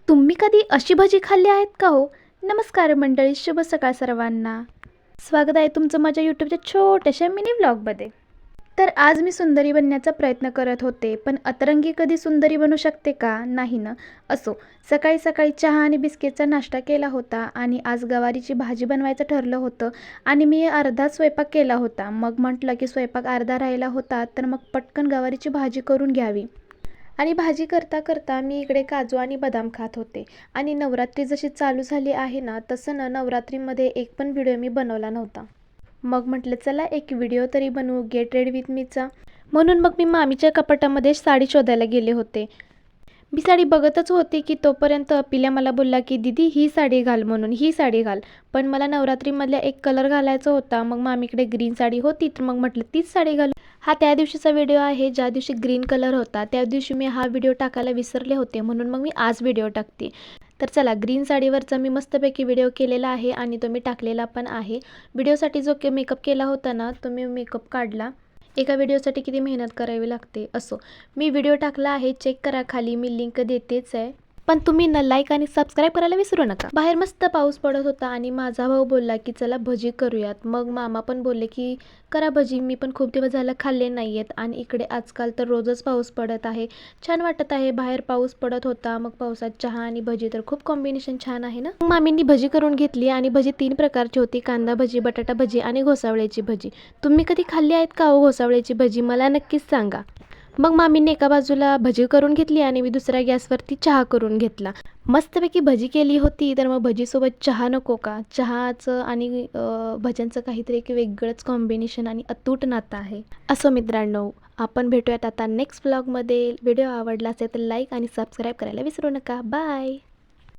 तुम्ही कधी अशी भजी खाल्ली आहेत का हो? नमस्कार मंडळी, शुभ सकाळ सर्वांना. स्वागत आहे तुमचं माझ्या यूट्यूबच्या छोट्याशा मिनी व्लॉगमध्ये. तर आज मी सुंदरी बनण्याचा प्रयत्न करत होते, पण अतरंगी कधी सुंदरी बनू शकते का? नाही ना. असो, सकाळी सकाळी चहा आणि बिस्किटचा नाश्ता केला होता आणि आज गवारीची भाजी बनवायचं ठरलं होतं आणि मी अर्धा स्वयंपाक केला होता. मग म्हटलं की स्वयंपाक अर्धा राहिला होता, तर मग पटकन गवारीची भाजी करून घ्यावी. आणि भाजी करता करता मी इकडे काजू आणि बदाम खात होते. आणि नवरात्री जशी चालू झाली आहे ना, तसं ना नवरात्रीमध्ये एक पण व्हिडिओ मी बनवला नव्हता. मग म्हटलं चला एक व्हिडिओ तरी बनवू, गेट रेडी विथ मीचा. म्हणून मग मी मामीच्या कपाटामध्ये साडी शोधायला गेले होते. मी साडी बघतच होते की तोपर्यंत पिल्या मला बोलला की दीदी ही साडी घाल, म्हणून ही साडी घाल. पण मला नवरात्रीमधल्या एक कलर घालायचा होता. मग मामीकडे ग्रीन साडी होती, तर मग म्हटलं तीच साडी घालू. हा त्या दिवशीचा व्हिडिओ आहे ज्या दिवशी ग्रीन कलर होता. त्या दिवशी मी हा व्हिडिओ टाकायला विसरले होते, म्हणून मग मी आज व्हिडिओ टाकते. तर चला, ग्रीन साडीवरचा मी मस्तपैकी व्हिडिओ केलेला आहे आणि तो मी टाकलेला पण आहे. व्हिडिओसाठी जो मेकअप केला होता ना, तो मी मेकअप काढला. एका व्हिडिओसाठी किती मेहनत करावी लागते. असो, मी व्हिडिओ टाकला आहे, चेक करा, खाली मी लिंक देतेच आहे. पण तुम्ही ना लाईक आणि सबस्क्राईब करायला विसरू नका. बाहेर मस्त पाऊस पडत होता आणि माझा भाऊ बोलला की चला भजी करूयात. मग मामा पण बोलले की करा भजी, मी पण खूप दिवस झालं खाल्ले नाही आहेत. आणि इकडे आजकाल तर रोजच पाऊस पडत आहे, छान वाटत आहे. बाहेर पाऊस पडत होता, मग पावसात चहा आणि भजी, तर खूप कॉम्बिनेशन छान आहे ना. मामींनी भजी करून घेतली आणि भजी 3 प्रकारची होती, कांदा भजी, बटाटा भजी आणि घोसावळ्याची भजी. तुम्ही कधी खाल्ली आहेत का हो घोसावळ्याची भजी? मला नक्कीच सांगा. मग मामीने एका बाजूला भजी करून घेतली आणि मी दुसऱ्या गॅसवरती चहा करून घेतला. मस्तपैकी भजी केली होती, तर मग भजीसोबत चहा नको का? चहाचं आणि भज्यांचं काहीतरी एक वेगळंच कॉम्बिनेशन आणि अतूट नातं आहे. असो मित्रांनो, आपण भेटूयात आता नेक्स्ट व्लॉगमध्ये. व्हिडिओ आवडला असेल तर लाईक आणि सबस्क्राईब करायला विसरू नका. बाय.